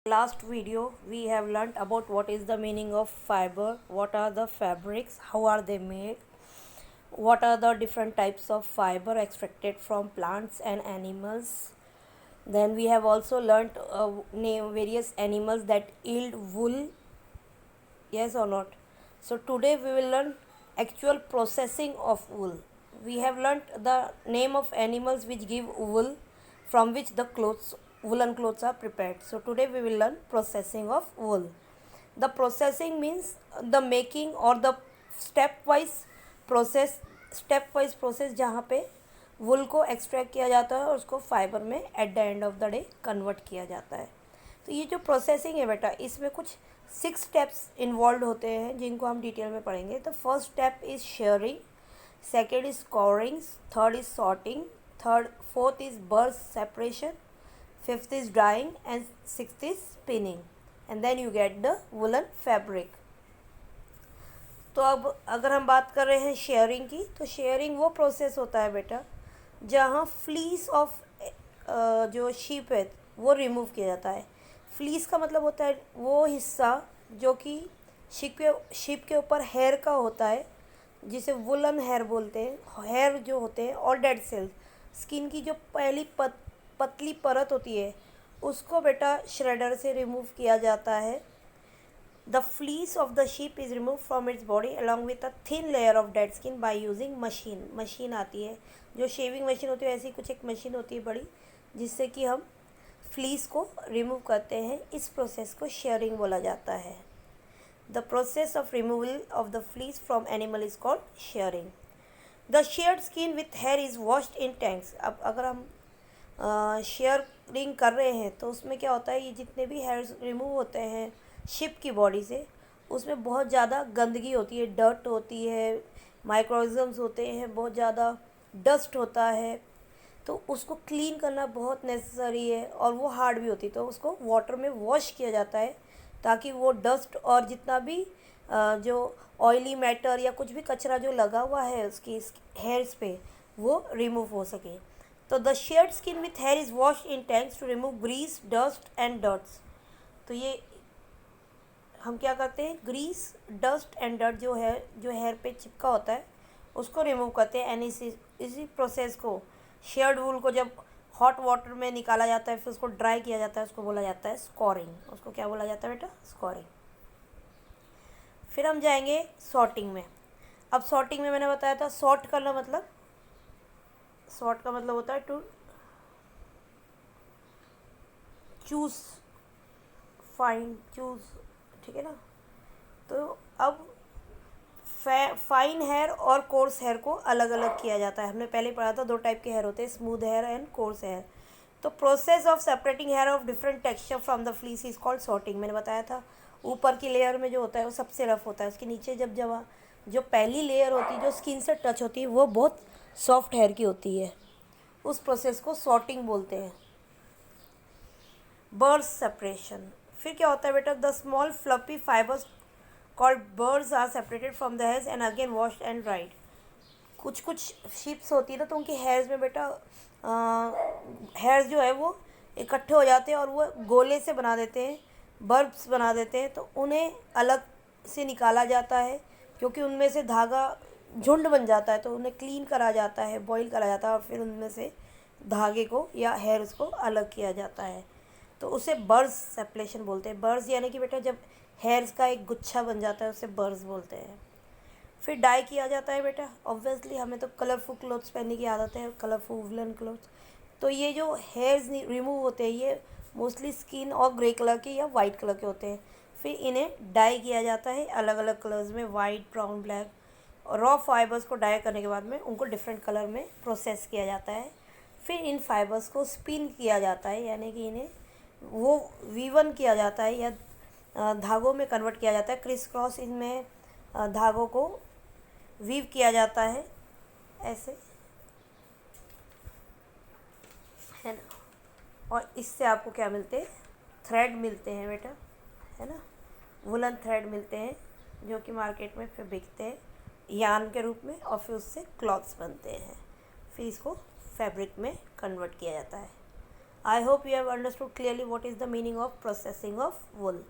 Last video we have learnt about what is the meaning of fiber, what are the fabrics, how are they made, what are the different types of fiber extracted from plants and animals. Then we have also learnt name various animals that yield wool. Yes or not? So today we will learn actual processing of wool. We have learnt the name of animals which give wool, from which the woolen clothes are prepared. So today we will learn processing of wool. The processing means the making or the step wise process जहाँ पे वुल को extract किया जाता है और उसको fibre में at the end of the day convert किया जाता है. तो ये जो प्रोसेसिंग है बेटा, इसमें कुछ 6 स्टेप्स इन्वॉल्व होते हैं जिनको हम डिटेल में पढ़ेंगे. तो first step is shearing, second is scouring, third is sorting, fourth is burrs separation, fifth is drying and sixth is spinning, and then you get the woollen fabric. तो अब अगर हम बात कर रहे हैं शेयरिंग की, तो शेयरिंग वो प्रोसेस होता है बेटा जहाँ फ्लीस ऑफ जो शीप है वो रिमूव किया जाता है. फ्लीस का मतलब होता है वो हिस्सा जो कि शीप के ऊपर हेयर का होता है, जिसे वुलन हेयर बोलते हैं. हेयर जो होते हैं और डेड सेल्स, स्किन की जो पहली पतली परत होती है उसको बेटा श्रेडर से रिमूव किया जाता है. The fleece of the sheep is removed from its body along with a thin layer of dead skin by using machine. Machine आती है, जो शेविंग मशीन होती है, ऐसी कुछ एक मशीन होती है बड़ी, जिससे कि हम फ्लीस को रिमूव करते हैं. इस प्रोसेस को शेयरिंग बोला जाता है. The process of removal of the fleece from animal is called sharing. The sheared skin with hair is washed in tanks. अब अगर हम शेयरिंग कर रहे हैं तो उसमें क्या होता है, ये जितने भी हेयर्स रिमूव होते हैं शिप की बॉडी से, उसमें बहुत ज़्यादा गंदगी होती है, डर्ट होती है, माइक्रोइज्म्स होते हैं, बहुत ज़्यादा डस्ट होता है. तो उसको क्लीन करना बहुत नेसेसरी है और वो हार्ड भी होती है. तो उसको वाटर में वॉश किया जाता है ताकि वो डस्ट और जितना भी जो ऑयली मैटर या कुछ भी कचरा जो लगा हुआ है उसकी हेयर्स पे, वो रिमूव हो सके. तो the sheared skin with hair is wash in tanks to remove grease, dust and dirts. तो ये हम क्या करते हैं, ग्रीस, डस्ट एंड डर्ट जो हेयर पे चिपका होता है उसको रिमूव करते हैं. एंड इसी प्रोसेस को, शेयर्ड वूल को जब हॉट वाटर में निकाला जाता है, फिर उसको ड्राई किया जाता है, उसको बोला जाता है स्कोरिंग. उसको क्या बोला जाता है बेटा, स्कोरिंग. फिर हम जाएंगे सॉर्टिंग में. अब सॉर्टिंग में मैंने बताया था, सॉर्ट का मतलब होता है टू चूज़, ठीक है ना. तो अब फाइन हेयर और कोर्स हेयर को अलग अलग किया जाता है. हमने पहले पढ़ा था 2 टाइप के हेयर होते हैं, smooth hair and coarse hair. तो process of separating hair of different texture from the fleece is called sorting. मैंने बताया था ऊपर की लेयर में जो होता है वो सबसे रफ होता है, उसके नीचे जब जो पहली लेयर होती है जो स्किन से टच होती है वो बहुत सॉफ्ट हेयर की होती है. उस प्रोसेस को सॉर्टिंग बोलते हैं. Burrs separation. फिर क्या होता है बेटा, the small fluffy fibres called burrs are separated from the hairs and again washed and dried. कुछ शीप्स होती है ना, तो उनके हेयर्स में बेटा हेयर्स जो है वो इकट्ठे हो जाते हैं और वो गोले से बना देते हैं, बर्ब्स बना देते हैं. तो उन्हें अलग से निकाला जाता है क्योंकि उनमें से धागा झुंड बन जाता है. तो उन्हें क्लीन करा जाता है, बॉईल करा जाता है और फिर उनमें से धागे को या हेयर्स को अलग किया जाता है. तो उसे बर्स सेपरेशन बोलते हैं. बर्स यानी कि बेटा जब हेयर्स का एक गुच्छा बन जाता है उसे बर्स बोलते हैं. फिर डाई किया जाता है बेटा. ऑब्वियसली हमें तो कलरफुल क्लोथ्स पहनने की आदत है, कलरफुल वुलन क्लोथ्स. तो ये जो हेयर्स रिमूव होते हैं ये मोस्टली स्किन और ग्रे कलर के या वाइट कलर के होते हैं. फिर इन्हें डाई किया जाता है अलग अलग कलर्स में, वाइट, ब्राउन, ब्लैक. और रॉ फाइबर्स को डाई करने के बाद में उनको डिफरेंट कलर में प्रोसेस किया जाता है. फिर इन फाइबर्स को स्पिन किया जाता है, यानी कि इन्हें वो वीवन किया जाता है या धागों में कन्वर्ट किया जाता है. क्रिस क्रॉस इनमें धागों को वीव किया जाता है ऐसे, है ना. और इससे आपको क्या मिलते हैं, थ्रेड मिलते हैं बेटा, है ना. वुलन थ्रेड मिलते हैं जो कि मार्केट में फिर बिकते हैं यार्न के रूप में और फिर उससे क्लॉथ्स बनते हैं. फिर इसको फैब्रिक में कन्वर्ट किया जाता है. I hope you have understood clearly what is the meaning of processing of wool.